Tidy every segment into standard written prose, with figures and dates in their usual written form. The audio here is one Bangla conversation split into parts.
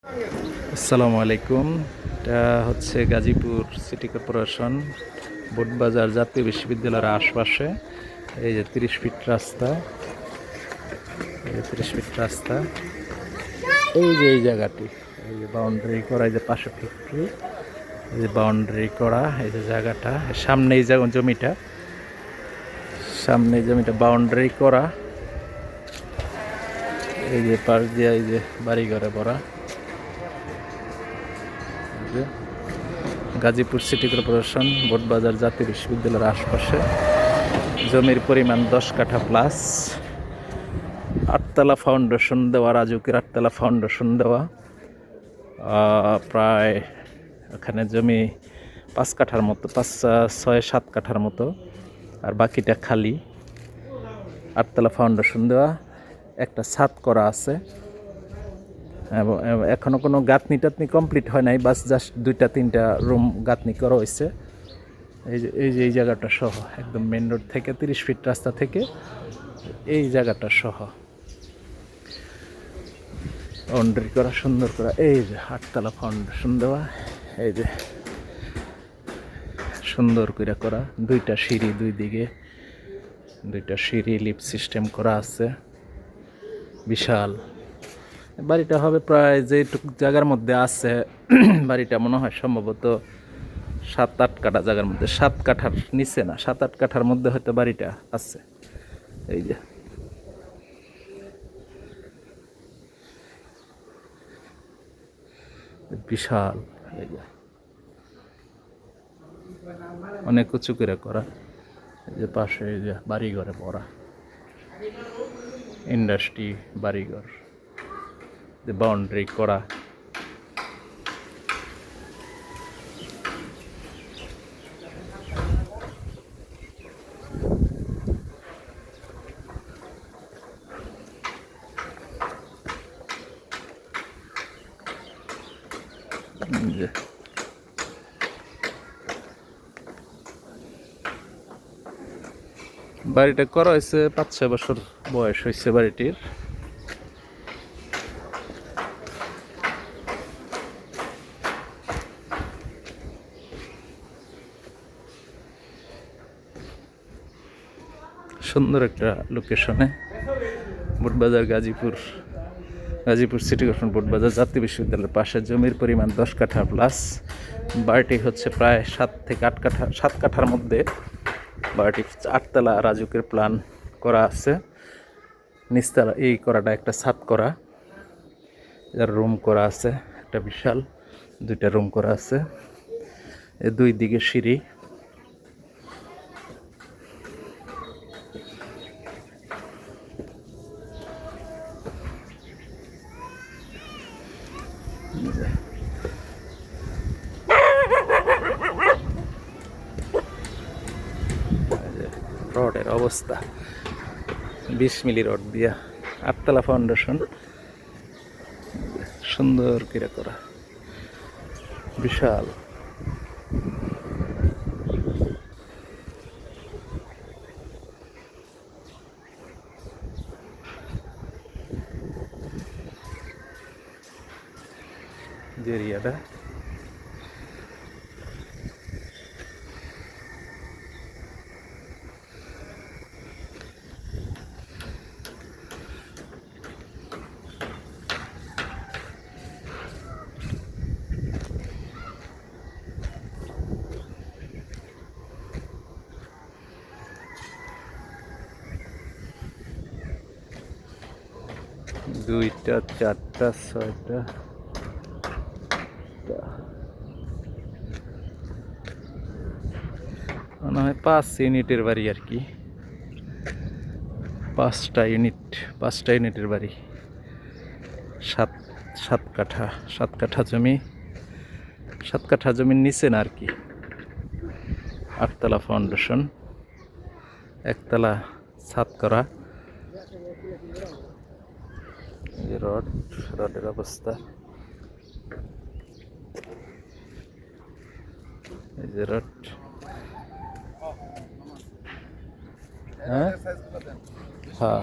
আসসালামু আলাইকুম। এটা হচ্ছে গাজীপুর সিটি কর্পোরেশন বোটবাজার জাতীয় বিশ্ববিদ্যালয়ের আশপাশে। এই যে 30 ফিট রাস্তা, এই যে 30 ফিট রাস্তা, এই যে এই জায়গাটি, এই যে বাউন্ডারি করা, এই যে পাশে ফ্যাক্টরি, এই যে বাউন্ডারি করা, এই যে জায়গাটা সামনে, এই জমিটা সামনে, এই জমিটা বাউন্ডারি করা, এই যে পাশ দিয়ে এই যে বাড়িঘরে ভরা। গাজীপুর সিটি কর্পোরেশন বোটবাজার জাতীয় বিশ্ববিদ্যালয়ের আশপাশে জমির পরিমাণ 10 কাঠা প্লাস, 8তলা ফাউন্ডেশন দেওয়া, রাজুকের 8তলা ফাউন্ডেশন দেওয়া। প্রায় ওখানে জমি 5 কাঠার মতো, 5-6-7 কাঠার মতো, আর বাকিটা খালি। 8তলা ফাউন্ডেশন দেওয়া, একটা ছাদ করা আছে, এখনো কোনো গাঁথনি টাতনি কমপ্লিট হয় নাই, বাস জাস্ট 2-3টা রুম গাঁথনি করা হয়েছে। এই জায়গাটা সহ একদম মেন রোড থেকে 30 ফিট রাস্তা থেকে এই জায়গাটা সহ বাউন্ডারি করা, সুন্দর করা। এই যে 8তলা ফাউন্ডেশন দেওয়া, এই যে সুন্দর করে করা, 2টা সিঁড়ি, 2 দিকে 2টা সিঁড়ি, লিফট সিস্টেম করা আছে। বিশাল বাড়িটা হবে প্রায় যেটুকু জায়গার মধ্যে আছে বাড়িটা মনে হয় সম্ভবত 7-8 কাঠা জায়গার মধ্যে, 7 কাঠার নিচে না, 7-8 কাঠার মধ্যে হয়তো বাড়িটা আছে। এই যে বিশাল, এই যে অনেক উঁচু করে করা, এই যে পাশে এই যে বাড়িঘরে ভরা, ইন্ডাস্ট্রি, বাড়িঘর, যে বাউন্ডারি করা। যে বাড়িটা করা হয়েছে 5-6 বছর বয়স হয়েছে বাড়িটির। সুন্দর একটা লোকেশনে বোটবাজার, গাজীপুর সিটি কর্পোরেশন বোটবাজার জাতীয় বিশ্ববিদ্যালয়ের পাশে। জমির পরিমাণ 10 কাঠা প্লাস, বাড়িটি হচ্ছে প্রায় 7 থেকে 8 কাঠা, 7 কাঠার মধ্যে। বাড়িটি 8তলা রাজুকের প্ল্যান করা আছে। নিচতলা এই করাটা একটা ছাদ করা, এর রুম করা আছে, একটা বিশাল 2টা রুম করা আছে, এই 2 দিকে সিঁড়ি। রডের অবস্থা 20 মিলি রড দিয়া 8তলা ফাউন্ডেশন, সুন্দর করে করা, বিশাল। যে এরিয়াটা দুইটা, 4টা, 6টা, মনে হয় 5 ইউনিটের বাড়ি আর কি, 5টা ইউনিটের বাড়ি। 7 কাঠা, 7 কাঠা জমি, 7 কাঠা জমির নিচে না আর কি। 8তলা ফাউন্ডেশন, 1তলা ছাদ করা, রডের অবস্থা, এই যে রড। হ্যাঁ হ্যাঁ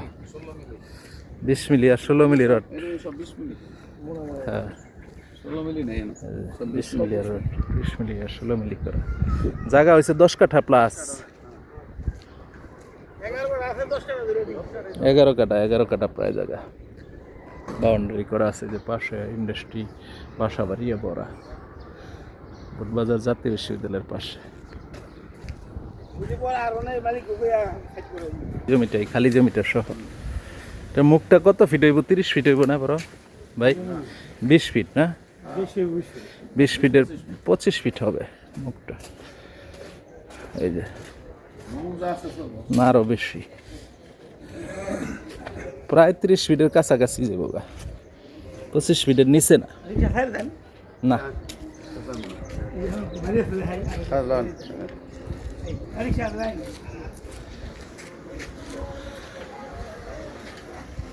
20 মিলি আর 16 মিলি রড। হ্যাঁ 16 মিলি নেই না 20 মিলি আর 20 মিলি আর 16 মিলি করে জায়গা হয়েছে 10 কাঠা প্লাস 11 কাঠা প্রায় জায়গা বাউন্ডারি করা আছে যে পাশে ইন্ডাস্ট্রি বাসা বাড়ি বড়া বুটবাজার জাতীয় বিশ্ববিদ্যালয়ের পাশে জমিটাই খালি জমিটা সহ এটা মুখটা কত ফিট হইব 30 ফিট হইব না বড় ভাই 20 ফিট না 20 ফিটের 25 ফিট হবে মুখটা এই যে না আরো বেশি প্রায় 30 ফিটের কাছাকাছি যাবো গা 25 ফিটের নিচে না না Hadi lan.